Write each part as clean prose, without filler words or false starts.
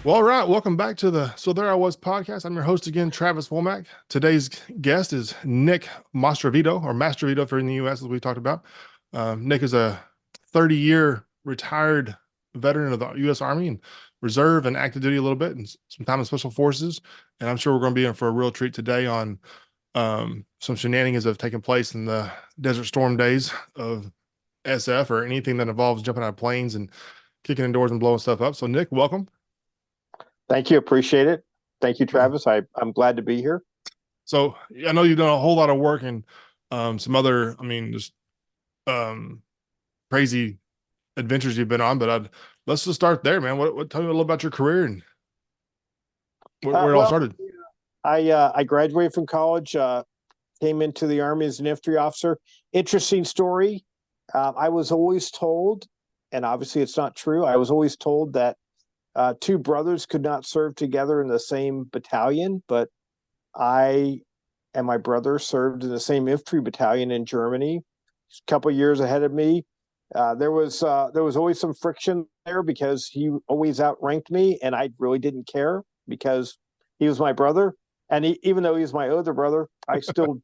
Well, all right. Welcome back to the So There I Was podcast. I'm your host again, Travis Womack. Today's guest is Nick Mastrovito, or Mastrovito if you're in the U.S., as we talked about. Nick is a 30-year retired veteran of the U.S. Army and Reserve and active duty a little bit and some time in Special Forces. And I'm sure we're going to be in for a real treat today on some shenanigans that have taken place in the Desert Storm days of SF or anything that involves jumping out of planes and kicking in doors and blowing stuff up. So, Nick, welcome. Thank you. Appreciate it. Thank you, Yeah. Travis. I'm glad to be here. So I know you've done a whole lot of work and some other, just um, crazy adventures you've been on. But let's just start there, man. What tell me a little about your career and where it all Well, started. I graduated from college, came into the Army as an infantry officer. Interesting story. I was always told, and obviously it's not true, I was always told that two brothers could not serve together in the same battalion, but I and my brother served in the same infantry battalion in Germany. A couple of years ahead of me. There was always some friction there because he always outranked me, and I really didn't care because he was my brother. And even though he was my older brother, I still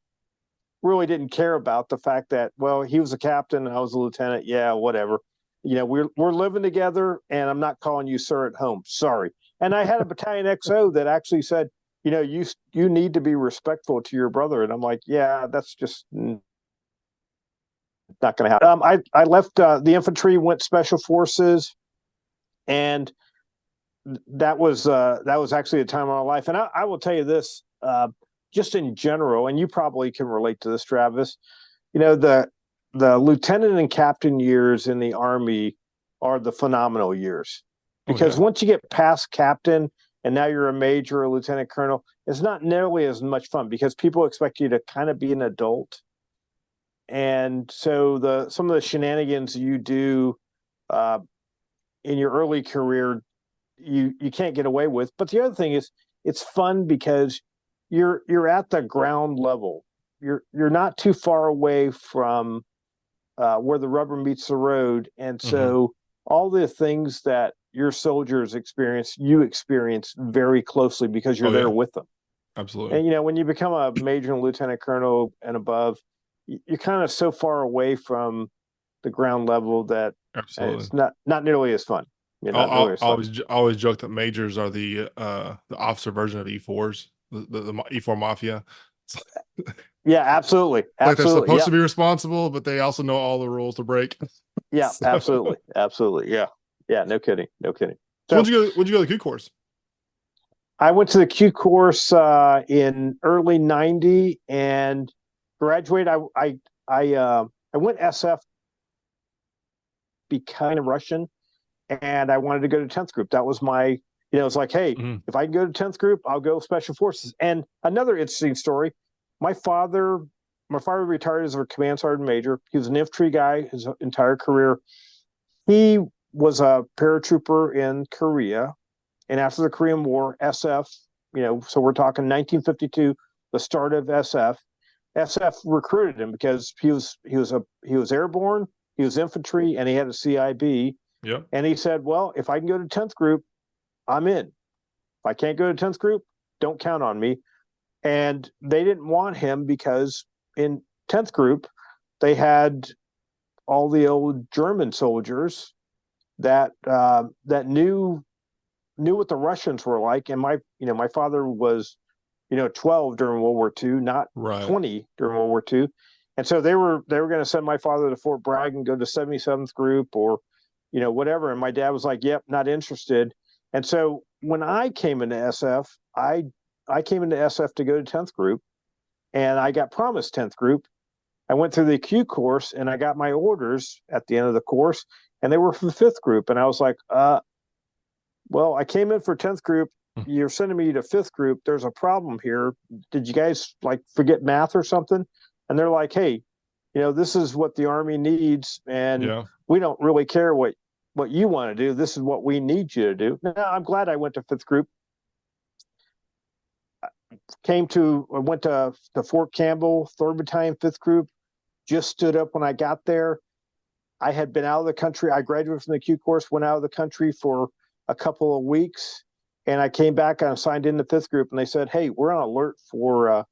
really didn't care about the fact that, well, he was a captain, I was a lieutenant. Yeah, whatever. We're living together, and I'm not calling you sir at home. Sorry. And I had a battalion XO that actually said, you need to be respectful to your brother. And I'm like, yeah, that's just not going to happen. I left the infantry, went Special Forces, and that was actually a time of my life. And I will tell you this, just in general, and you probably can relate to this, Travis. The lieutenant and captain years in the Army are the phenomenal years, because once you get past captain and now you're a major or a lieutenant colonel, it's not nearly as much fun because people expect you to kind of be an adult. And so some of the shenanigans you do in your early career, you can't get away with. But the other thing is, it's fun because you're at the ground level. You're not too far away from where the rubber meets the road, and so all the things that your soldiers experience, you experience very closely because you're there with them. Absolutely. And when you become a major and lieutenant colonel and above, you're kind of so far away from the ground level that it's not nearly as fun. I always joke that majors are the officer version of E4s, the E4 mafia. Yeah, absolutely. Like they're supposed to be responsible, but they also know all the rules to break. Yeah, so. Absolutely. Yeah. No kidding. So when'd you go to the Q course? I went to the Q course in early '90 and graduated. I went SF because of Russian, and I wanted to go to 10th group. That was my, it's like, hey, if I can go to 10th group, I'll go Special Forces. And another interesting story, my father retired as a command sergeant major. He was an infantry guy his entire career. He was a paratrooper in Korea. And after the Korean War, SF, so we're talking 1952, the start of SF. SF recruited him because he was airborne, he was infantry, and he had a CIB. Yep. And he said, well, if I can go to 10th group, I'm in. If I can't go to 10th group, don't count on me. And they didn't want him because in 10th group, they had all the old German soldiers that knew what the Russians were like. And my father was, 12 during World War II, not 20 during World War II. And so they were going to send my father to Fort Bragg and go to 77th group or, whatever. And my dad was like, yep, not interested. And so when I came into SF, I came into SF to go to 10th group, and I got promised 10th group. I went through the Q course and I got my orders at the end of the course, and they were for the 5th group. And I was like, well, I came in for 10th group. You're sending me to 5th group. There's a problem here. Did you guys forget math or something? And they're like, hey, this is what the Army needs. And we don't really care what you want to do. This is what we need you to do. Now, I'm glad I went to 5th group. I went to Fort Campbell, 3rd Battalion, 5th group. Just stood up when I got there. I had been out of the country. I graduated from the Q course, went out of the country for a couple of weeks. And I came back and I signed in the fifth group, and they said, "Hey, we're on alert for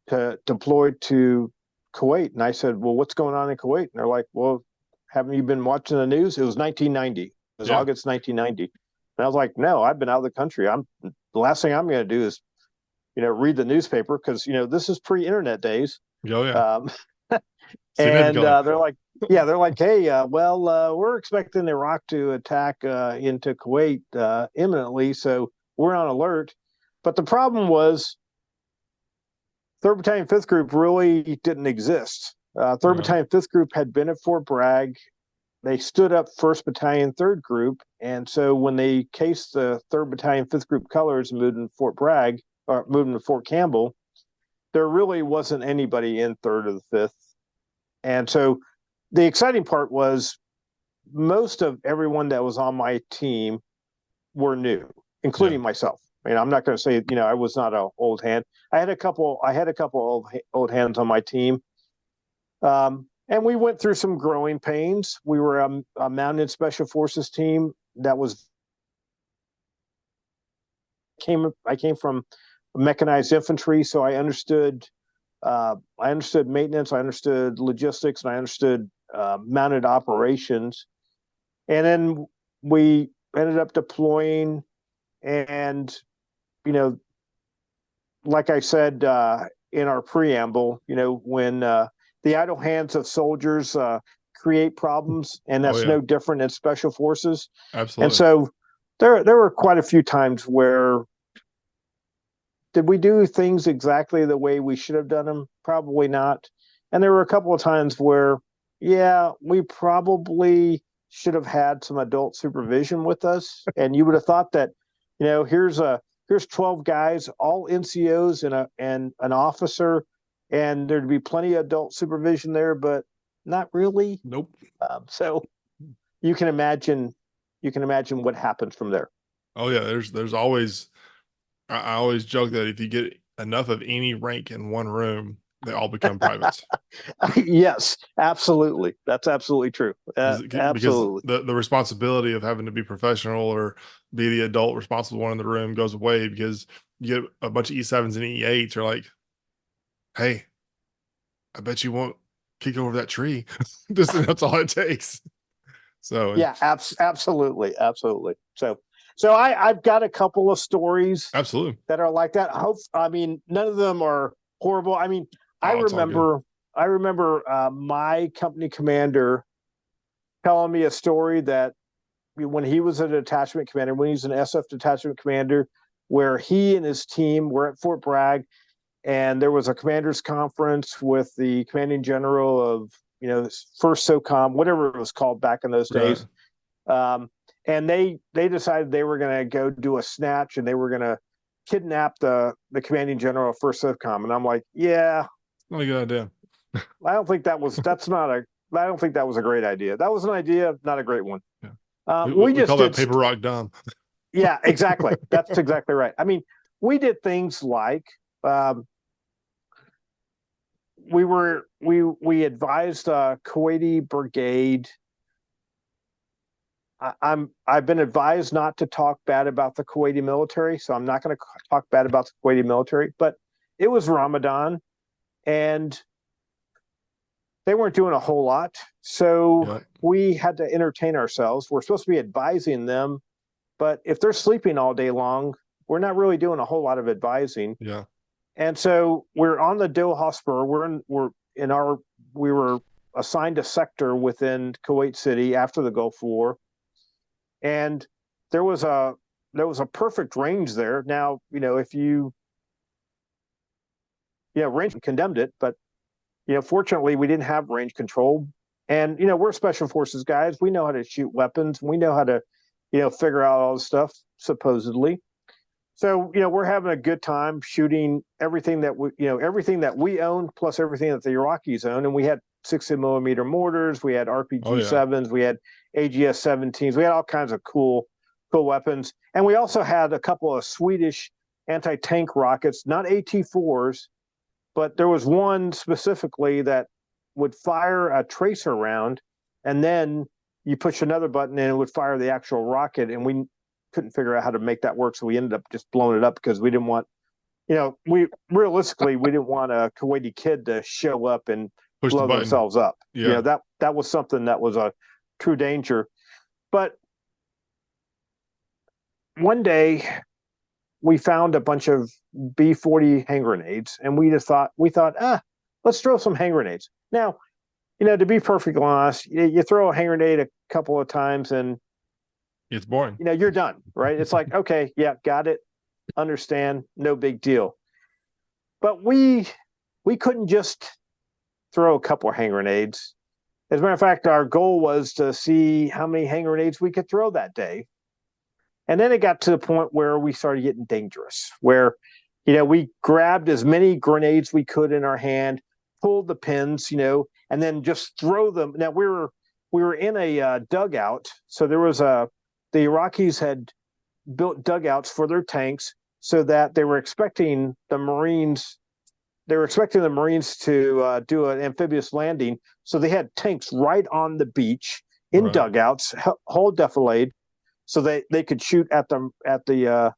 to deploy to Kuwait." And I said, "Well, what's going on in Kuwait?" And they're like, "Well, haven't you been watching the news?" It was 1990. It was Yeah. August 1990. And I was like, "No, I've been out of the country. The last thing I'm going to do is, read the newspaper, because this is pre-internet days." Oh yeah. Um, and Significantly. they're like, "Hey, we're expecting Iraq to attack into Kuwait imminently, so we're on alert." But the problem was, Third Battalion, Fifth Group really didn't exist. Third Yeah. Battalion, Fifth Group had been at Fort Bragg. They stood up First Battalion, Third Group, and so when they cased the Third Battalion, Fifth Group colors and moved into Fort Bragg, or moved into Fort Campbell, there really wasn't anybody in Third or the Fifth. And so the exciting part was, most of everyone that was on my team were new, including Yeah. myself. I mean, I'm not going to say, I was not an old hand. I had a couple old hands on my team. And we went through some growing pains. We were a mounted special forces team that I came from mechanized infantry, so I understood maintenance, I understood logistics, and I understood mounted operations. And then we ended up deploying, and like I said in our preamble, when the idle hands of soldiers create problems, and Oh that's yeah. no different in special forces. And Absolutely. so there were quite a few times where, did we do things exactly the way we should have done them? Probably not. And there were a couple of times where, yeah, we probably should have had some adult supervision with us. And you would have thought that, here's 12 guys, all NCOs and an officer, and there'd be plenty of adult supervision there, but not really. Nope. So you can imagine what happens from there. Oh yeah. There's always, I always joke that if you get enough of any rank in one room, they all become privates. Yes, absolutely. That's absolutely true. Because Absolutely. the responsibility of having to be professional or be the adult responsible one in the room goes away, because you get a bunch of E7s and E8s are like, hey, I bet you won't kick over that tree. That's all it takes. So, and Yeah, absolutely, absolutely. So I've got a couple of stories absolutely. that are like that. I mean, none of them are horrible. I mean, I Oh, it's all good. remember I remember my company commander telling me a story that, when he was a detachment commander, when he was an SF detachment commander, where he and his team were at Fort Bragg, and there was a commanders conference with the commanding general of, first SOCOM, whatever it was called back in those Right. days. And they decided they were going to go do a snatch, and they were going to kidnap the commanding general of first SOCOM. And I'm like, yeah, Not a good idea. I don't think I don't think that was a great idea. That was an idea, not a great one. Yeah. We We just call that did. paper rock dumb. Yeah, exactly. That's exactly right. I mean, we did things like, we advised Kuwaiti brigade. I've been advised not to talk bad about the Kuwaiti military, so I'm not going to talk bad about the Kuwaiti military. But it was Ramadan, and they weren't doing a whole lot, so Yep. we had to entertain ourselves. We're supposed to be advising them, but if they're sleeping all day long, we're not really doing a whole lot of advising. Yeah. And so we're on the Doha Spur. We were assigned a sector within Kuwait City after the Gulf War, and there was a perfect range there. Now, if range condemned it, but fortunately we didn't have range control. And we're special forces guys. We know how to shoot weapons. We know how to figure out all this stuff, supposedly. So, we're having a good time shooting everything that we own, plus everything that the Iraqis own. And we had 60mm mortars, we had Oh yeah. RPG-7s, we had AGS-17s, we had all kinds of cool weapons. And we also had a couple of Swedish anti-tank rockets, not AT-4s, but there was one specifically that would fire a tracer round, and then you push another button and it would fire the actual rocket. And couldn't figure out how to make that work. So we ended up just blowing it up because we didn't want, we didn't want a Kuwaiti kid to show up and Push the blow button. themselves up. Yeah. That was something that was a true danger. But one day we found a bunch of B-40 hand grenades, and we thought, let's throw some hand grenades. Now, to be perfectly honest, you throw a hand grenade a couple of times and it's boring. you're done, right? It's like, okay, yeah, got it, understand, no big deal. But we couldn't just throw a couple of hand grenades. As a matter of fact, our goal was to see how many hand grenades we could throw that day. And then it got to the point where we started getting dangerous, where, we grabbed as many grenades we could in our hand, pulled the pins, and then just throw them. Now we were in a dugout. So there was the Iraqis had built dugouts for their tanks so that they were expecting the Marines to do an amphibious landing. So they had tanks right on the beach in dugouts, whole defilade, so they could shoot at the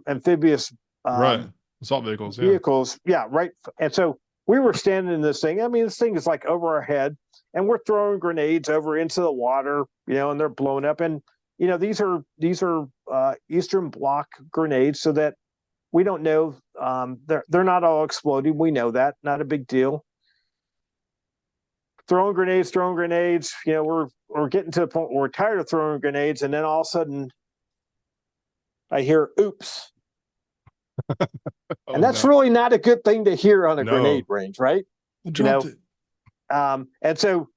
amphibious assault vehicles. Vehicles, right. And so we were standing in this thing. I mean, this thing is like over our head, and we're throwing grenades over into the water, and they're blowing up. And these are Eastern Bloc grenades, so that we don't know. They're not all exploding. We know that, not a big deal. Throwing grenades. We're getting to the point where we're tired of throwing grenades, and then all of a sudden, I hear "oops," and that's really not a good thing to hear on a grenade range, right? And so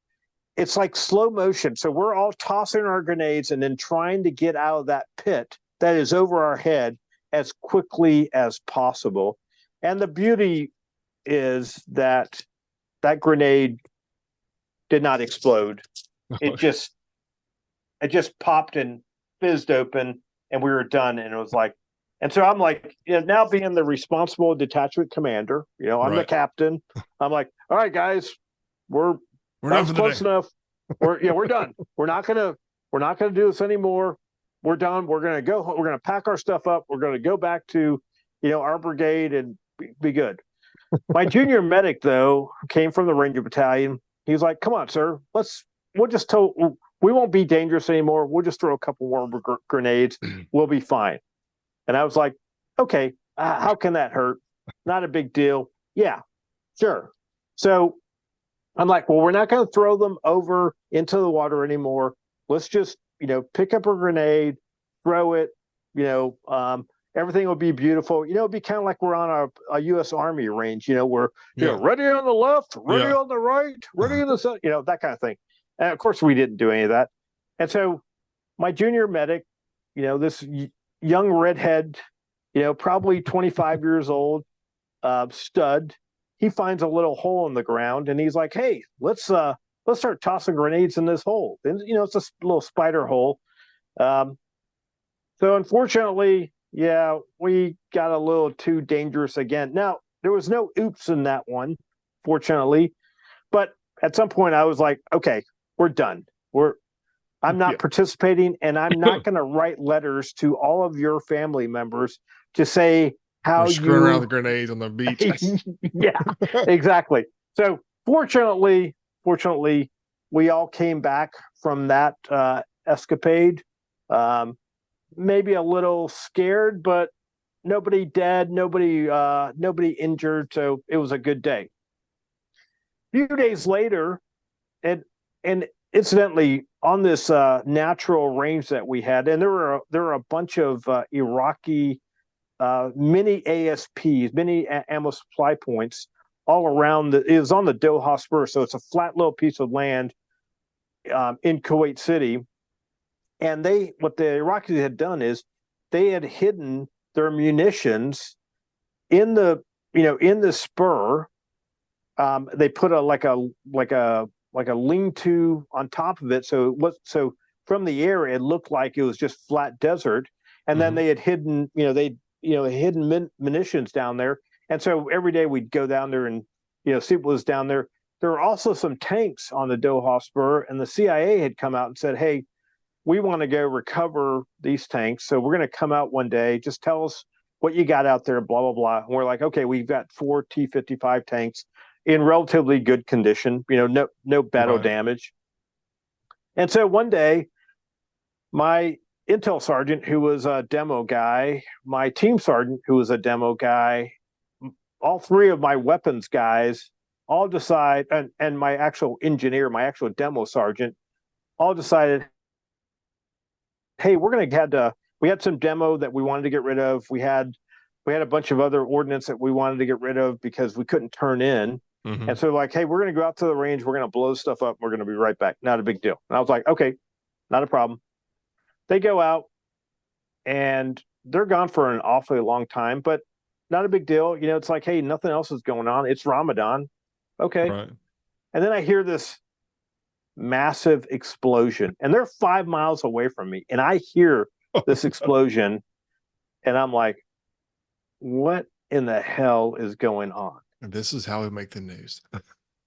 it's like slow motion. So we're all tossing our grenades and then trying to get out of that pit that is over our head as quickly as possible. And the beauty is that grenade did not explode. It just popped and fizzed open, and we were done. And it was like, and so I'm like, now being the responsible detachment commander, I'm the captain. I'm like, all right, guys, we're done close enough. We're done. We're not gonna do this anymore. We're done. We're gonna go. We're gonna pack our stuff up. We're gonna go back to, our brigade and be good. My junior medic, though, came from the Ranger Battalion. He was like, "Come on, sir. We won't be dangerous anymore. We'll just throw a couple more grenades. We'll be fine." And I was like, "Okay, how can that hurt? Not a big deal. Yeah, sure." So I'm like, "Well, we're not going to throw them over into the water anymore. Let's just, pick up a grenade, throw it. Everything will be beautiful. It'll be kind of like we're on a U.S. Army range. We're ready on the left, ready on the right, ready in the center. That kind of thing." And of course, we didn't do any of that. And so my junior medic, this young redhead, probably 25 years old, stud, he finds a little hole in the ground, and he's like, "Hey, let's start tossing grenades in this hole." And it's a little spider hole. So unfortunately, we got a little too dangerous again. Now, there was no oops in that one, fortunately, but at some point I was like, "Okay, we're done. I'm not participating, and I'm not going to write letters to all of your family members to say how you're screwing around the grenades on the beach." Yeah, exactly. So fortunately, we all came back from that escapade. Maybe a little scared, but nobody dead, nobody injured. So it was a good day. A few days later, and incidentally, on this natural range that we had, and there were a bunch of Iraqi mini ASPs, mini ammo supply points all around. It was on the Doha Spur, so it's a flat little piece of land in Kuwait City. And what the Iraqis had done is they had hidden their munitions in the spur. They put a lean-to on top of it, so from the air it looked like it was just flat desert. And then they had hidden, hidden munitions down there. And so every day we'd go down there and see what was down there. There were also some tanks on the Doha Spur, and the CIA had come out and said, "Hey, we want to go recover these tanks. So we're going to come out one day. Just tell us what you got out there, blah, blah, blah. And we're like, okay, we've got 4 T-55 tanks in relatively good condition, no battle damage. And so one day, my intel sergeant, who was a demo guy, my team sergeant, who was a demo guy, all 3 of my weapons guys all decide, and my actual engineer, my actual demo sergeant, all decided, hey, we had some demo that we wanted to get rid of. We had a bunch of other ordnance that we wanted to get rid of because we couldn't turn in. Mm-hmm. And so like, hey, we're going to go out to the range. We're going to blow stuff up. We're going to be right back. Not a big deal. And I was like, okay, not a problem. They go out and they're gone for an awfully long time, but not a big deal. It's like, hey, nothing else is going on. It's Ramadan. Okay. Right. And then I hear this massive explosion, and they're 5 miles away from me. And I hear this explosion, and I'm like, what in the hell is going on? And this is how we make the news.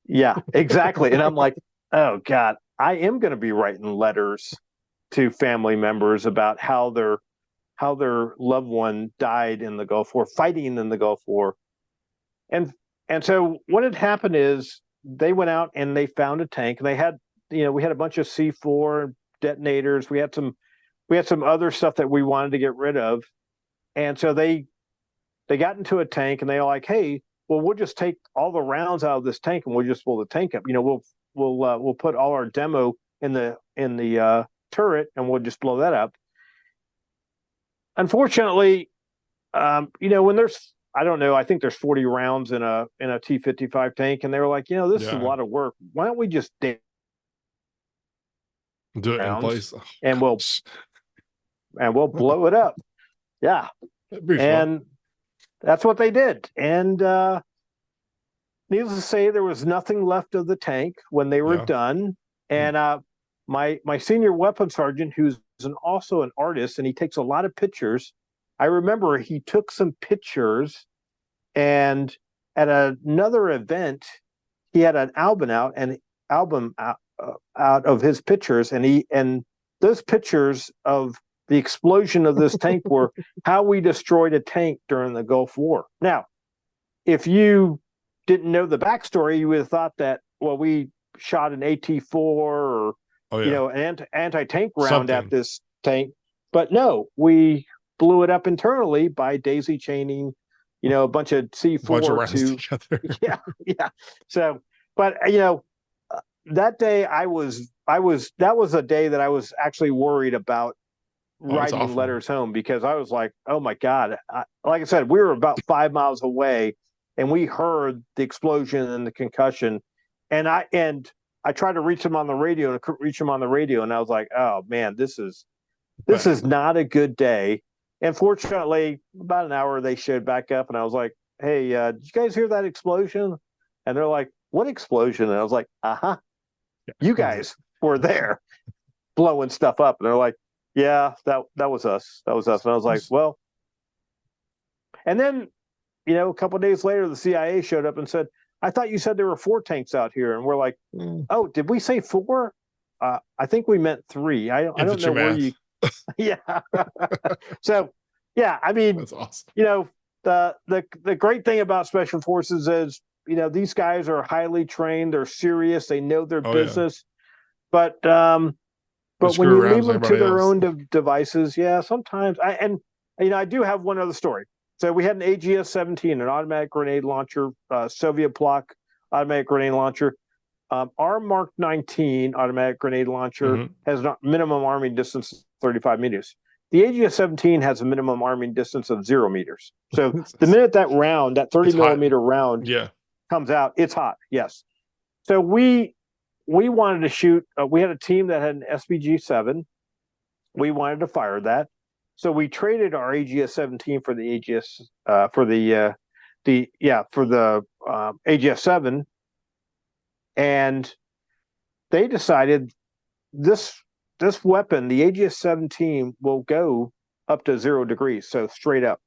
Yeah, exactly. And I'm like, oh God, I am going to be writing letters to family members about how their loved one died in the Gulf War, fighting in the Gulf War. And so what had happened is they went out and they found a tank, and they had, we had a bunch of C4 detonators. We had some other stuff that we wanted to get rid of. And so they got into a tank, and they were like, hey, well, we'll just take all the rounds out of this tank and we'll just blow the tank up. We'll put all our demo in the turret and we'll just blow that up. Unfortunately, when there's, I don't know, I think there's 40 rounds in a T-55 tank, and they were like, this is a lot of work. Why don't we just do it in place, and we'll blow it up. Yeah, and that's what they did. And needless to say, there was nothing left of the tank when they were done. And my senior weapons sergeant, who's also an artist, and he takes a lot of pictures. I remember he took some pictures, and at another event, he had an album out of his pictures, and those pictures of the explosion of this tank were how we destroyed a tank during the Gulf War. Now, if you didn't know the backstory, you would have thought that, well, we shot an AT-4 or an anti-tank round at this tank, but no, we blew it up internally by daisy chaining, a bunch of C4 together. Yeah. So, but that day that was a day that I was actually worried about writing letters home, because I was like, oh my God. Like I said, we were about 5 miles away, and we heard the explosion and the concussion, and I tried to reach him on the radio, and I couldn't reach him on the radio. And I was like, oh man, this is not a good day. And fortunately, about an hour, they showed back up, and I was like, hey, did you guys hear that explosion? And they're like, what explosion? And I was like, you guys were there blowing stuff up. And they're like, yeah, that was us. That was us. And I was like, well, and then, a couple of days later, the CIA showed up and said, I thought you said there were 4 tanks out here. And we're like, oh, did we say 4? I think we meant 3. I don't know where you. Yeah. So, yeah, I mean, that's awesome. The great thing about Special Forces is, these guys are highly trained. They're serious. They know their business. Yeah. But when you leave them to their own devices, sometimes I do have one other story. So we had an AGS-17, an automatic grenade launcher, Soviet bloc automatic grenade launcher. Our Mark 19 automatic grenade launcher has a minimum arming distance of 35 meters. The AGS-17 has a minimum arming distance of 0 meters. So the minute that 30 millimeter round comes out, it's hot. Yes. So we wanted to shoot. We had a team that had an SPG-7. We wanted to fire that. So we traded our AGS-17 for the AGS-7, and they decided this weapon, the AGS-17, will go up to 0 degrees, so straight up.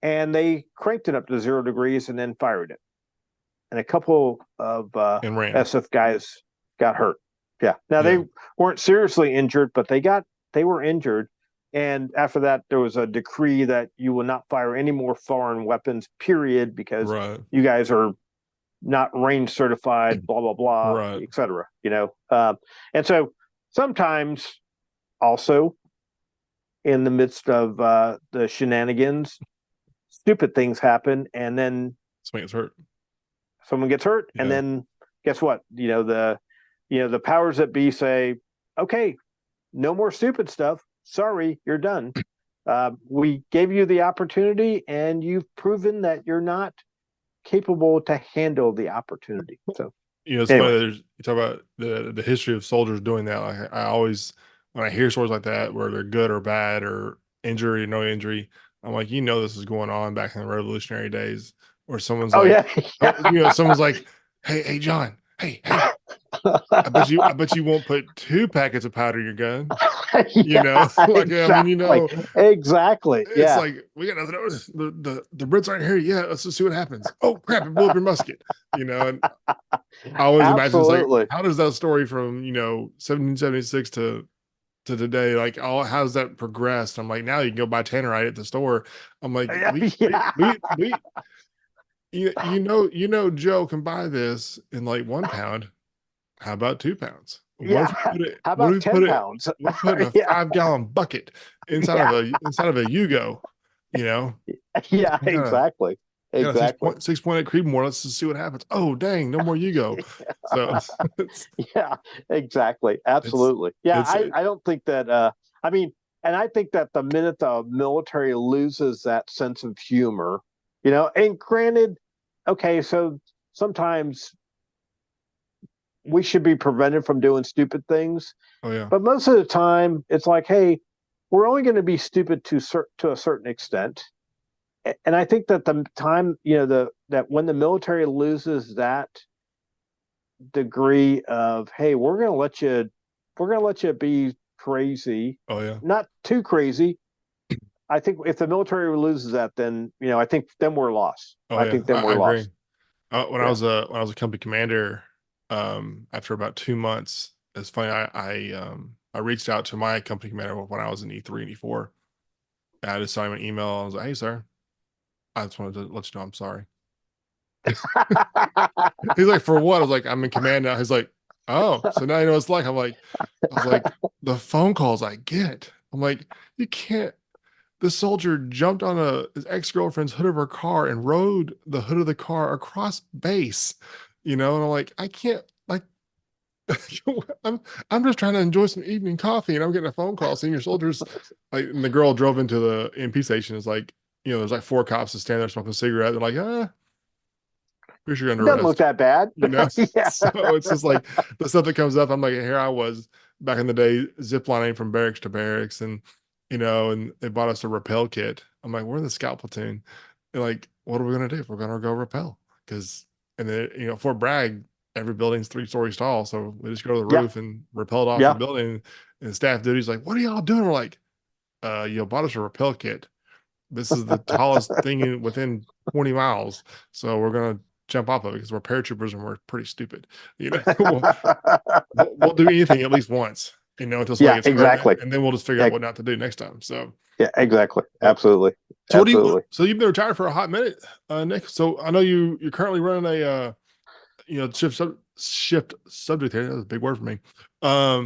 And they cranked it up to 0 degrees and then fired it. And a couple of SF guys got hurt. Yeah. Now Yeah. they weren't seriously injured, but they were injured. And after that, there was a decree that you will not fire any more foreign weapons, period, because Right. you guys are not range certified, blah, blah, blah, Right. et cetera, and so sometimes also in the midst of the shenanigans, stupid things happen, and then Something gets hurt. someone gets hurt, and Yeah. then guess what? The powers that be say, okay, no more stupid stuff. Sorry, you're done. We gave you the opportunity, and you've proven that you're not capable to handle the opportunity. So It's funny. anyway, You talk about the history of soldiers doing that. Like I always, when I hear stories like that, where they're good or bad or injury, no injury, I'm like, this is going on back in the Revolutionary days, where someone's oh like, yeah, oh, someone's like, hey, John, hey, I bet you won't put 2 packets of powder in your gun. yeah, Like I mean, exactly, it's yeah, like we got nothing. The Brits aren't here yet. Let's just see what happens. Oh crap! It blew up your musket. And I always imagine it's like, absolutely. how does that story from 1776 to today, like, how's that progressed? I'm like, now you can go buy tannerite at the store. I'm like, we Joe can buy this in like 1 pound. How about 2 pounds? Yeah. How about 10 pounds? What if we put in a Yeah, 5-gallon bucket yeah, inside of a Yugo? You know, yeah, we exactly, got a exactly. 6.8 Creedmoor. Let's just see what happens. Oh dang, no more Yugo. So Yeah, exactly. it's Absolutely. Yeah, it's I don't think that I mean, and I think that the minute the military loses that sense of humor, and granted, okay, so sometimes we should be prevented from doing stupid things, oh yeah, but most of the time it's like, hey, we're only going to be stupid to a certain extent. And I think that the time, that when the military loses that degree of, hey, we're going to let you be crazy, oh yeah. not too crazy. I think if the military loses that, then I think then we're lost. Oh I yeah, think then I we're agree. lost. When I Yeah. was a company commander, after about 2 months, it's funny. I reached out to my company commander when I was in E3 and E4. And I just sent him an email. I was like, "Hey, sir, I just wanted to let you know I'm sorry." He's like, "For what?" I was like, "I'm in command now." He's like, "Oh, so now you know what it's like." I was like, the phone calls I get. I'm like, you can't. The soldier jumped on his ex-girlfriend's hood of her car and rode the hood of the car across base, and I'm like, I can't, like, I'm I'm just trying to enjoy some evening coffee, and I'm getting a phone call, senior soldiers, like, and the girl drove into the MP station. It's like, there's like 4 cops that stand there smoking a cigarette. They're like, pretty sure you're It under doesn't look arrest, that bad. Yeah. so it's just like the stuff that comes up. I'm like, here I was back in the day, ziplining from barracks to barracks, and they bought us a rappel kit. I'm like, we're in the scout platoon. They're like, what are we gonna do? We're gonna go rappel because, and then Fort Bragg, every building's 3 stories tall, so we just go to the Yeah. roof and rappelled off the Yeah. building. And staff duty's like, what are y'all doing? We're like, you bought us a rappel kit. This is the tallest thing within 20 miles. So we're going to jump off of it because we're paratroopers and we're pretty stupid. we'll, we'll do anything at least once, until somebody Yeah, gets hurt, exactly. and then we'll just figure out Yeah, what not to do next time. So, yeah, exactly. but Absolutely. so what do you, Absolutely. so you've been retired for a hot minute, Nick. So I know you're currently running a, shift subject here. That's a big word for me. I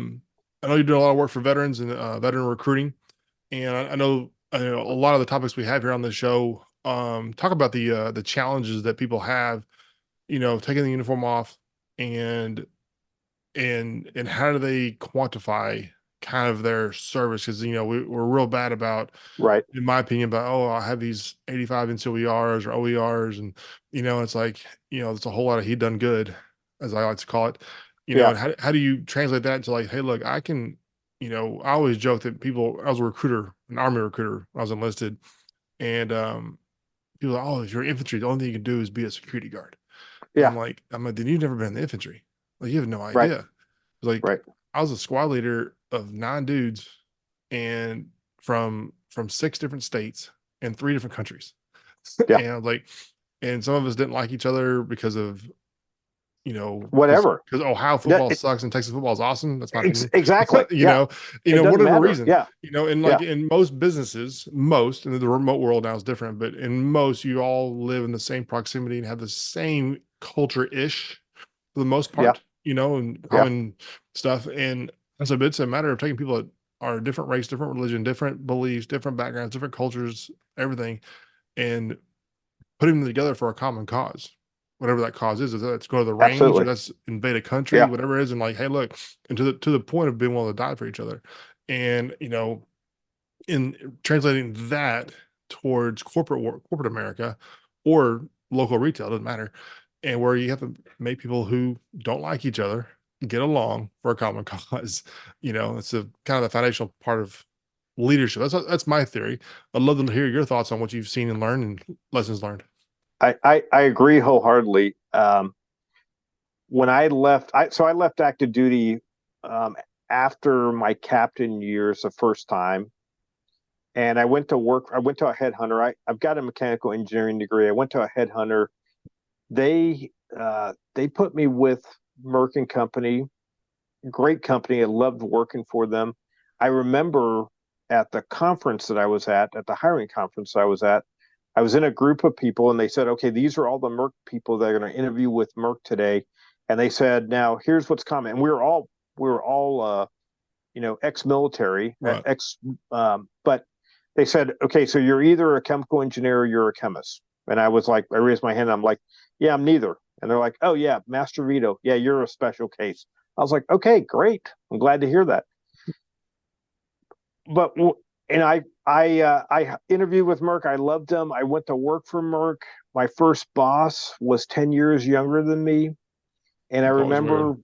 know you're doing a lot of work for veterans and veteran recruiting. And I know a lot of the topics we have here on the show talk about the challenges that people have, taking the uniform off, and and how do they quantify kind of their service? Because we're real bad about, Right. in my opinion, about, oh, I have these 85 NCOERs or OERs, and it's like, it's a whole lot of he done good, as I like to call it. Yeah. And how do you translate that to, like, hey, look, I can, I always joke that I was a recruiter, an Army recruiter when I was enlisted, and people are like, oh, if you're infantry, the only thing you can do is be a security guard. And Yeah. I'm like, then you've never been in the infantry. Like, you have no Right. idea. Like, Right. I was a squad leader of 9 dudes, and from 6 different states and 3 different countries. Yeah. And I was like, and some of us didn't like each other because of, whatever. because Ohio football sucks and Texas football is awesome. That's my opinion. Exactly. you Yeah. know, It doesn't whatever matter. reason, Yeah. and Yeah. like in most businesses, and the remote world now is different, but in most, you all live in the same proximity and have the same culture-ish for the most Yeah. part, and Yeah. common stuff. And so it's a matter of taking people that are different race, different religion, different beliefs, different backgrounds, different cultures, everything, and putting them together for a common cause, whatever that cause is. Let's go to the range, or Absolutely. let's invade a country, Yeah. whatever it is, and like, hey, look, and to the point of being willing to die for each other, and in translating that towards corporate America, or local retail, doesn't matter, and where you have to make people who don't like each other get along for a common cause. It's a kind of the foundational part of leadership. That's my theory. I'd love to hear your thoughts on what you've seen and learned and lessons learned. I agree wholeheartedly. When I left, I left active duty after my captain years the first time, and I went to work. I went to a headhunter. I've got a mechanical engineering degree. I went to a headhunter. They put me with Merck and Company, great company. I loved working for them. I remember at the conference that I was at the hiring conference I was at, I was in a group of people, and they said, okay, these are all the Merck people that are going to interview with Merck today. And they said, now here's what's common. And we were all ex-military, Right. but they said, okay, so you're either a chemical engineer or you're a chemist. And I was like, I raised my hand. I'm like, yeah, I'm neither. And they're like, oh yeah, Mastrovito. Yeah, you're a special case. I was like, okay, great. I'm glad to hear that. But and I interviewed with Merck. I loved them. I went to work for Merck. My first boss was 10 years younger than me. And I It's always weird. remember,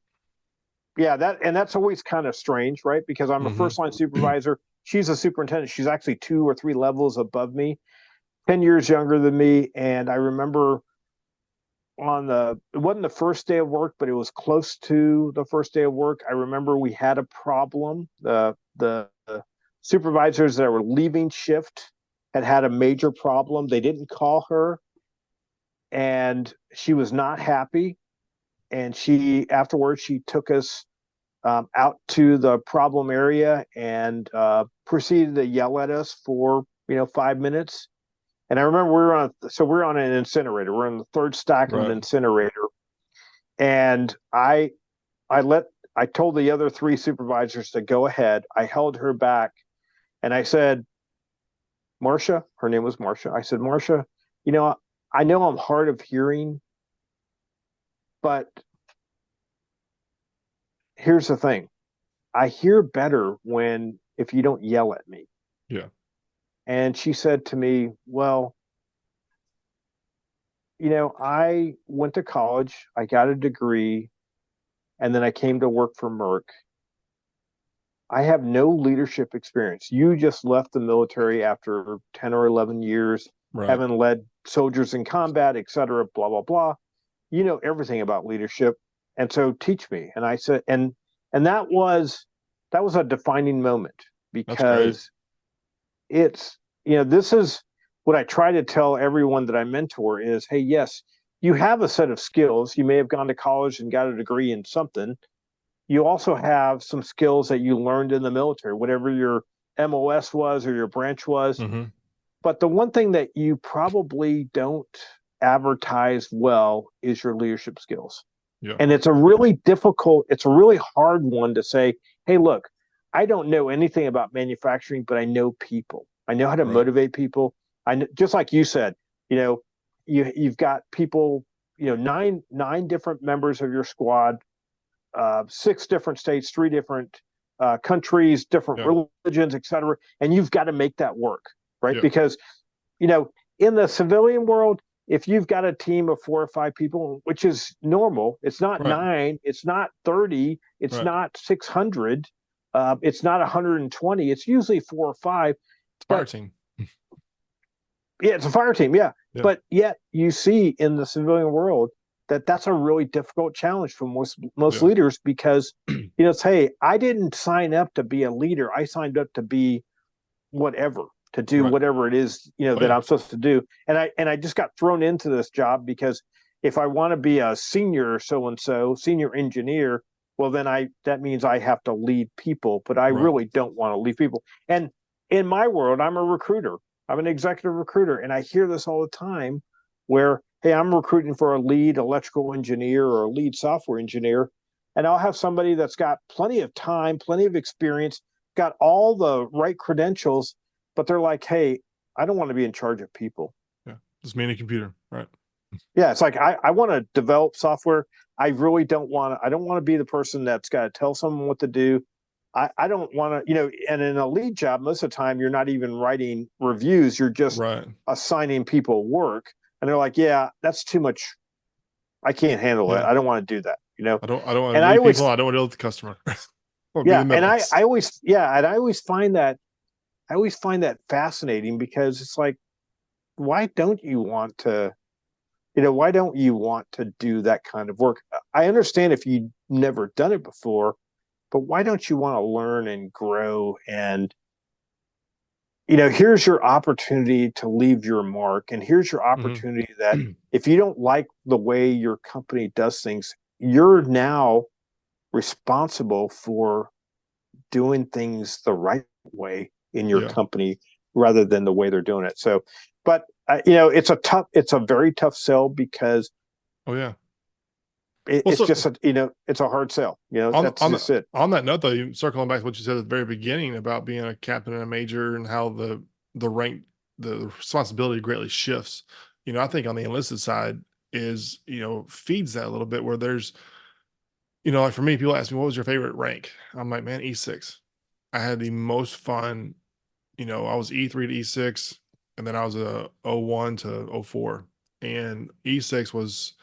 yeah, that's always kind of strange, right? Because I'm a Mm-hmm. first line supervisor. She's a superintendent. She's actually 2 or 3 levels above me, 10 years younger than me. And I remember it wasn't the first day of work, but it was close to the first day of work. I remember we had a problem. The supervisors that were leaving shift had a major problem. They didn't call her, and she was not happy. And afterwards she took us out to the problem area and proceeded to yell at us for 5 minutes. And I remember we're on an incinerator. We're on the third stack of an Right. incinerator, and I told the other 3 supervisors to go ahead. I held her back, and I said, Marcia, her name was Marcia. I said, Marcia, I know I'm hard of hearing, but here's the thing. I hear better if you don't yell at me. Yeah. And she said to me, well, I went to college, I got a degree, and then I came to work for Merck. I have no leadership experience. You just left the military after 10 or 11 years, Right. having led soldiers in combat, et cetera, blah, blah, blah. You know everything about leadership. And so teach me. And I said, and that was a defining moment, That's great. because this is what I try to tell everyone that I mentor is, hey, yes, you have a set of skills. You may have gone to college and got a degree in something. You also have some skills that you learned in the military, whatever your MOS was or your branch was. Mm-hmm. But the one thing that you probably don't advertise well is your leadership skills. Yeah. And it's a really hard one to say, hey, look, I don't know anything about manufacturing, but I know people. I know how to Right. motivate people. I know, just like you said, you've got people, nine different members of your squad, 6 different states, 3 different countries, different Yeah. religions, et cetera. And you've got to make that work, right? Yeah. Because, in the civilian world, if you've got a team of 4 or 5 people, which is normal, it's not Right. 9, it's not 30, it's Right. not 600, it's not 120, it's usually 4 or 5. Fire team. Yeah, it's a fire team, yeah. Yeah. But yet you see in the civilian world that's a really difficult challenge for most Yeah. leaders, because it's, hey, I didn't sign up to be a leader. I signed up to be whatever, to do Right. whatever it is, that yeah. I'm supposed to do. And I just got thrown into this job because if I want to be a senior so-and-so, senior engineer, well, then that means I have to lead people, but I Right. really don't want to lead people. And in my world, I'm a recruiter. I'm an executive recruiter. And I hear this all the time where, hey, I'm recruiting for a lead electrical engineer or a lead software engineer. And I'll have somebody that's got plenty of time, plenty of experience, got all the right credentials, but they're like, hey, I don't want to be in charge of people. Yeah. Just me and a computer. Right. Yeah, it's like I want to develop software. I really don't want to. I don't want to be the person that's got to tell someone what to do. I don't want to, and in a lead job, most of the time you're not even writing reviews. You're just Right. assigning people work. And they're like, yeah, that's too much. I can't handle it. Yeah. I don't want to do that, I don't want And to I lead people. always, I don't want to deal with the customer or be yeah, the and middle. and I always find that, fascinating because it's like, why don't you want to, why don't you want to do that kind of work? I understand if you've never done it before, but why don't you want to learn and grow? And, here's your opportunity to leave your mark. And here's your opportunity that if you don't like the way your company does things, you're now responsible for doing things the right way in your Yeah. company rather than the way they're doing it. So, but it's a very tough sell because Oh yeah. Well, it's so just it's a hard sell. on That's just it. on that note, though, circling back to what you said at the very beginning about being a captain and a major and how the rank, the responsibility greatly shifts. I think on the enlisted side is feeds that a little bit where there's like for me, people ask me what was your favorite rank. I'm like, man, E6. I had the most fun. I was E3 to E6, and then I was a O1 to O4, and E6 was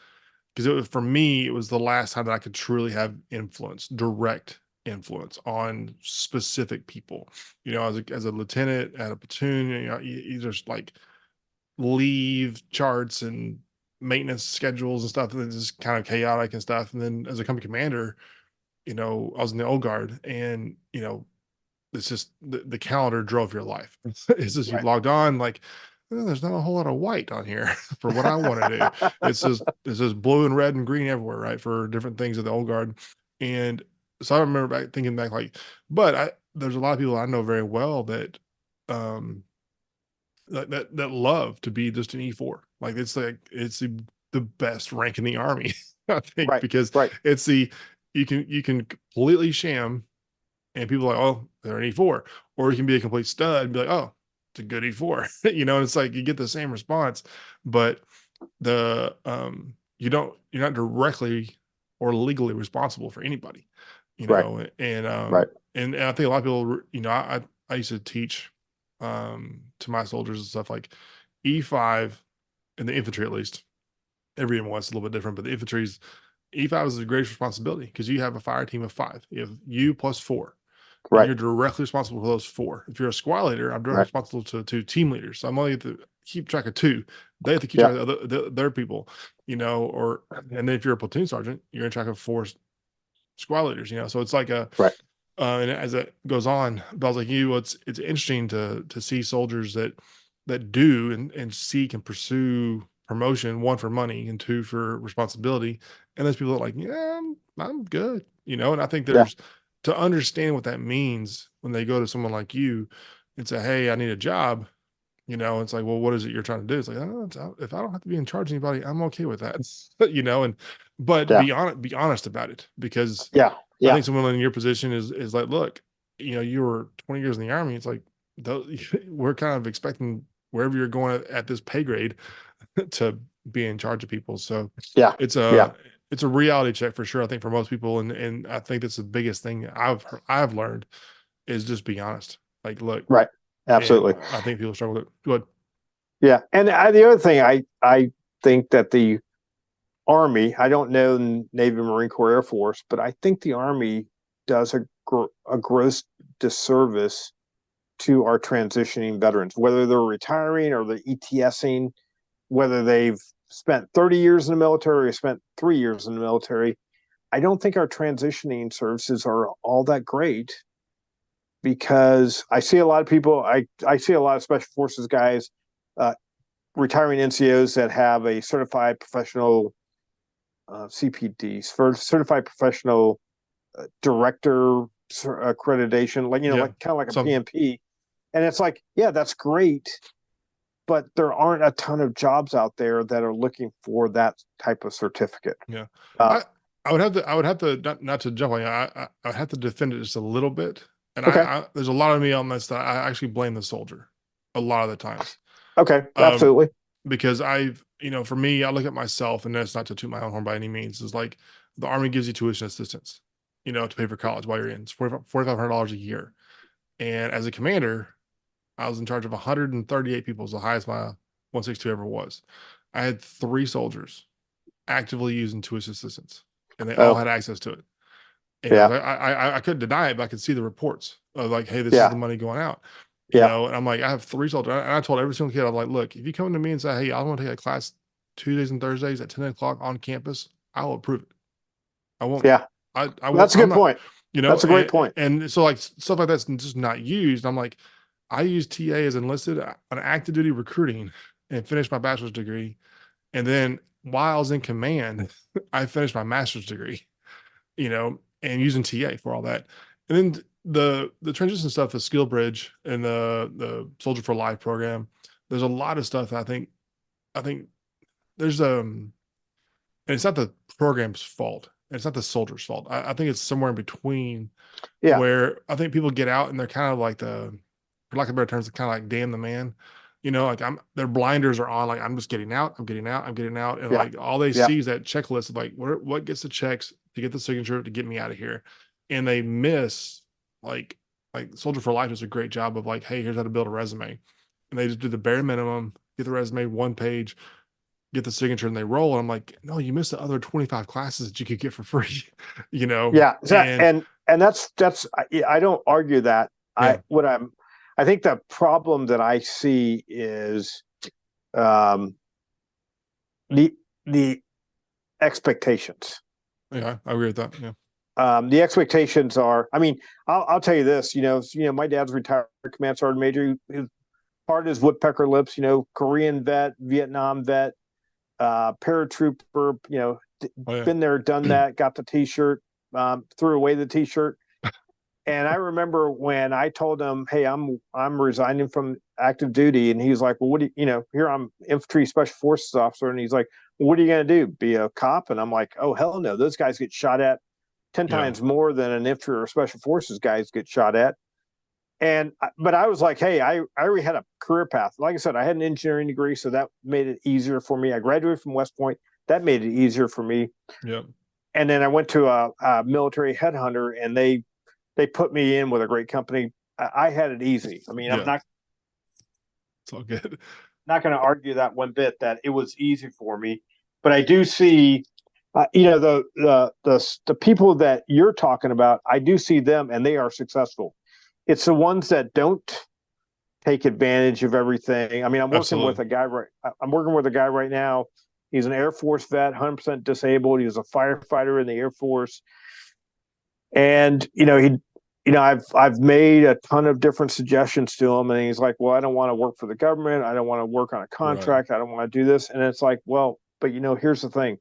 because it was for me, it was the last time that I could truly have influence, direct influence on specific people. As a lieutenant at a platoon, you just like leave charts and maintenance schedules and stuff that's just kind of chaotic and stuff. And then as a company commander, I was in the old guard, and it's just the calendar drove your life. It's just you Right. logged on like, there's not a whole lot of white on here for what I want to do. It's just blue and red and green everywhere, right? For different things at the old guard. And so I remember thinking back like, but there's a lot of people I know very well that um that love to be just an E4. Like it's the best rank in the army, I think, Right. because Right. it's you can completely sham and people are like, oh, they're an E4. Or you can be a complete stud and be like, oh, it's a good E4. And it's like you get the same response, but you're not directly or legally responsible for anybody, Right. and Right. and I think a lot of people, I used to teach to my soldiers and stuff like E5 in the infantry, at least every MOS is a little bit different, but the infantry's E5 is the greatest responsibility because you have a fire team of 5. You have you plus 4, and Right. you're directly responsible for those 4. If you're a squad leader, I'm directly Right. responsible to 2 team leaders. So I'm only have to keep track of 2. They have to keep Yeah. track of their people, or and then if you're a platoon sergeant, you're in track of 4 squad leaders. So it's like Right. and as it goes on, but I was like you, it's interesting to see soldiers that do and seek and pursue promotion, 1 for money and 2 for responsibility, and there's people that are like, yeah, I'm good, and I think Yeah. there's to understand what that means when they go to someone like you and say, hey, I need a job. It's like, well, what is it you're trying to do? It's like, oh, if I don't have to be in charge of anybody, I'm okay with that. And but Yeah. be honest about it, because Yeah. I Yeah. think someone in your position is like, look, you were 20 years in the army. It's like we're kind of expecting wherever you're going at this pay grade to be in charge of people. So Yeah. it's Yeah. a reality check for sure. I think for most people, and I think that's the biggest thing I've learned is just be honest. Like, look, Right. and Absolutely. I think people struggle with it. Good. Yeah. And the other thing, I think that the Army, I don't know Navy, Marine Corps, Air Force, but I think the Army does a gross disservice to our transitioning veterans, whether they're retiring or they're ETSing, whether they've spent 30 years in the military or spent 3 years in the military. I don't think our transitioning services are all that great because I see a lot of people, I see a lot of special forces guys, uh, retiring NCOs that have a certified professional CPDs for certified professional director accreditation, like Yeah. like kind of like a Some PMP. And it's like, yeah, that's great, but there aren't a ton of jobs out there that are looking for that type of certificate. Yeah. Uh, I would have to not to jump on you. I would have to defend it just a little bit. And okay. there's a lot of me on this that I actually blame the soldier a lot of the times. Okay. Um, Absolutely. because for me, I look at myself, and that's not to toot my own horn by any means. Is like the Army gives you tuition assistance, to pay for college while you're in. It's $4,500 a year. And as a commander, I was in charge of 138 people. It was the highest my 162 ever was. I had 3 soldiers actively using tuition assistance, and they all Oh, had access to it. yeah. I couldn't deny it, but I could see the reports of like, hey, this is Yeah. the money going out. Yeah. And I'm like, I have 3 soldiers, and I told every single kid, I'm like, look, if you come to me and say, hey, I want to take a class Tuesdays and Thursdays at 10 o'clock on campus, I will approve it. I won't. Yeah. I won't. That's a I'm good not. point. That's a great point. And so like stuff like that's just not used. I'm like, I use TA as enlisted on active duty recruiting and finished my bachelor's degree, and then while I was in command, I finished my master's degree. And using TA for all that. And then the transition stuff, the skill bridge and the Soldier for Life program, there's a lot of stuff that I think there's and it's not the program's fault. It's not the soldier's fault. I think it's somewhere in between Yeah. where I think people get out and they're kind of like for lack of better terms, kind of like damn the man. Like their blinders are on, like I'm just getting out, I'm getting out, I'm getting out. And Yeah. like all they Yeah. see is that checklist of like what gets the checks to get the signature to get me out of here. And they miss like Soldier for Life does a great job of like, hey, here's how to build a resume. And they just do the bare minimum, get the resume 1 page, get the signature, and they roll. And I'm like, no, you missed the other 25 classes that you could get for free, Yeah. And And that's I don't argue that. yeah, I think the problem that I see is um the expectations. yeah, I agree with that. Yeah. The expectations are, I mean, I'll tell you this, my dad's retired command sergeant major. His part is woodpecker lips, Korean vet, Vietnam vet, paratrooper, Oh, yeah. been there, done that, got the t-shirt, threw away the t-shirt. And I remember when I told him, hey, I'm resigning from active duty. And he's like, well, what do you, here I'm infantry special forces officer. And he's like, well, what are you going to do? Be a cop? And I'm like, oh, hell no. Those guys get shot at 10 Yeah. times more than an infantry or special forces guys get shot at. But I was like, hey, I already had a career path. Like I said, I had an engineering degree, so that made it easier for me. I graduated from West Point. That made it easier for me. Yeah. And then I went to a military headhunter, and they put me in with a great company. I had it easy. I mean, Yeah. I'm not. It's all good. Not going to argue that one bit that it was easy for me, but I do see, the people that you're talking about. I do see them, and they are successful. It's the ones that don't take advantage of everything. I mean, I'm working with a guy right now. He's an Air Force vet, 100% disabled. He was a firefighter in the Air Force, and I've made a ton of different suggestions to him, and he's like, well, I don't want to work for the government. I don't want to work on a contract. Right. I don't want to do this. And it's like, well, but here's the thing.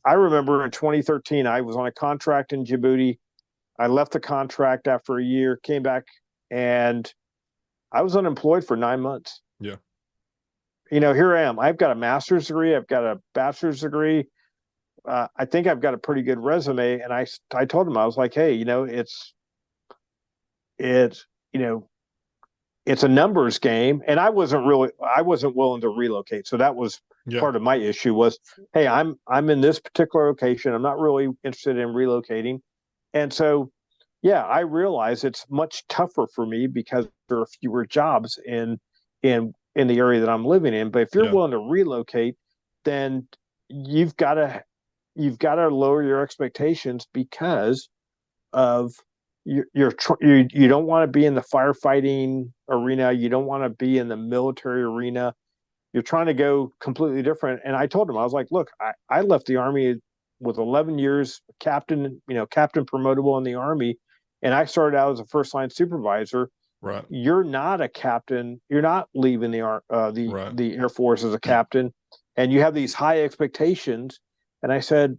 I remember in 2013, I was on a contract in Djibouti. I left the contract after a year, came back, and I was unemployed for 9 months. Yeah. Here I am. I've got a master's degree. I've got a bachelor's degree. I think I've got a pretty good resume. And I told him, I was like, hey, it's a numbers game. And I wasn't willing to relocate. So that was part of my issue was, hey, I'm in this particular location. I'm not really interested in relocating. And so, yeah, I realize it's much tougher for me because there are fewer jobs in the area that I'm living in. But if you're willing to relocate, then you've got to lower your expectations because of you don't want to be in the firefighting arena. You don't want to be in the military arena. You're trying to go completely different. And I told him, I was like, look, I left the Army with 11 years, captain promotable in the Army. And I started out as a first line supervisor. Right. You're not a captain. You're not leaving the Air Force as a captain. And you have these high expectations. And I said,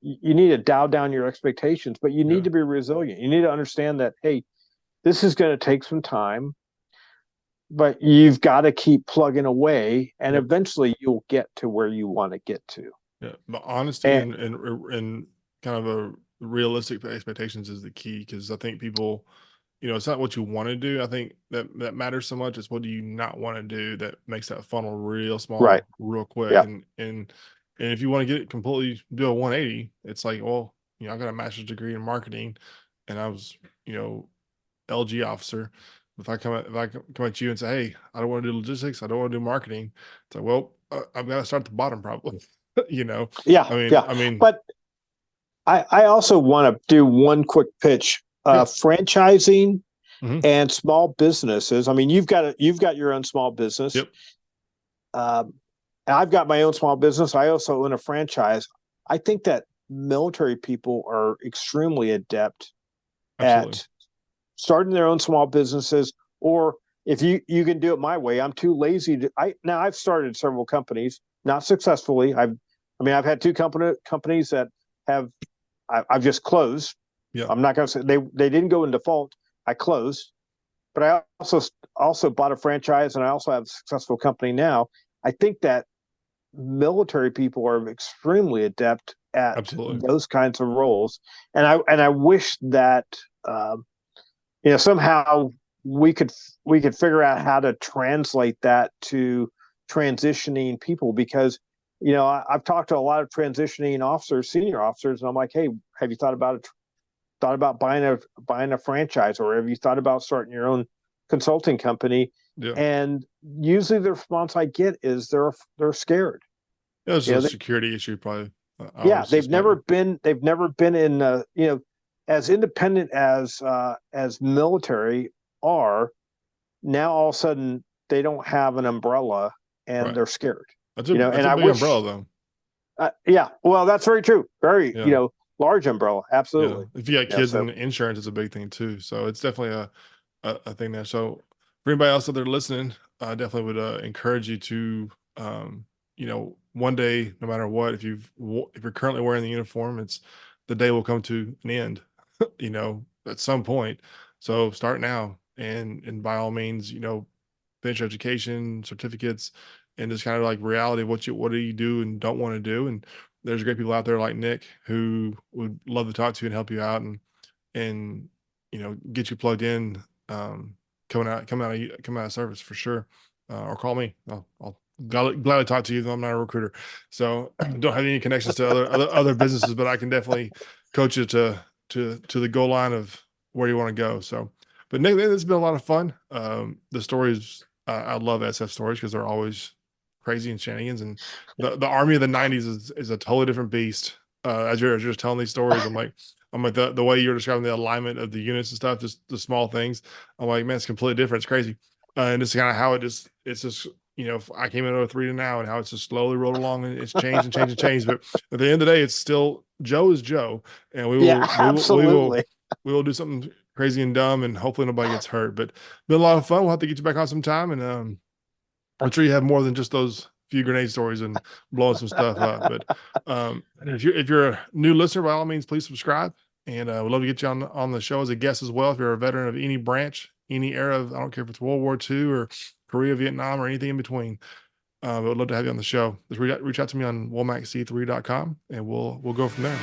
you need to dial down your expectations, but you need to be resilient. You need to understand that, hey, this is going to take some time, but you've got to keep plugging away, and eventually you'll get to where you want to get to. Yeah, but honesty and kind of a realistic expectations is the key, because I think people, it's not what you want to do. I think that matters so much. It's what do you not want to do that makes that funnel real small, right, real quick. yeah. And if you want to get it completely do a 180, it's like, well, I got a master's degree in marketing, and I was, LG officer. If I come at you and say, hey, I don't want to do logistics, I don't want to do marketing, it's like, well, I've got to start at the bottom probably. Yeah, I mean, but I also want to do one quick pitch. Franchising and small businesses. I mean, you've got your own small business. Yep. I've got my own small business. I also own a franchise. I think that military people are extremely adept at starting their own small businesses, or if you can do it my way. I'm too lazy to. I've started several companies, not successfully. I've had two companies that I've just closed. Yeah. I'm not going to say they didn't go in default. I closed, but I also bought a franchise, and I also have a successful company now. I think that military people are extremely adept at those kinds of roles, and I wish that somehow we could figure out how to translate that to transitioning people, because I've talked to a lot of transitioning officers, senior officers, and I'm like, hey, have you thought about buying a franchise, or have you thought about starting your own consulting company? Yeah. And usually the response I get is they're scared. Yeah, it's a security issue, probably. They've never been in as independent as military are. Now all of a sudden they don't have an umbrella, and they're scared. That's a big umbrella, though. Well, that's very true. Very large umbrella. Absolutely. Yeah. If you got kids and insurance, it's a big thing too. So it's definitely a thing there. So for anybody else out there listening, I definitely would encourage you to, one day, no matter what, if you're currently wearing the uniform, the day will come to an end, at some point. So start now, and by all means, finish your education, certificates, and just kind of like reality of what do you do and don't want to do. And there's great people out there like Nick who would love to talk to you and help you out, and get you plugged in, coming out of service for sure. Or call me. I'll gladly talk to you, though I'm not a recruiter, so I don't have any connections to other businesses, but I can definitely coach you to the goal line of where you want to go. So, but Nick, it's been a lot of fun. The stories, I love SF stories because they're always crazy and shenanigans, and the Army of the 90s is a totally different beast. As you're just telling these stories, I'm like the way you're describing the alignment of the units and stuff, just the small things. I'm like, man, it's completely different. It's crazy. And it's kind of how it's just, I came in 03 to now, and how it's just slowly rolled along, and it's changed and changed and changed. But at the end of the day, it's still Joe is Joe, and we will do something crazy and dumb, and hopefully nobody gets hurt. But been a lot of fun. We'll have to get you back on sometime, and I'm sure you have more than just those few grenade stories and blowing some stuff up. But if you're a new listener, by all means, please subscribe, and we'd love to get you on the show as a guest as well. If you're a veteran of any branch, any era of, I don't care if it's World War II or Korea, Vietnam, or anything in between, but we'd love to have you on the show. Just reach out to me on womackc3.com, and we'll go from there.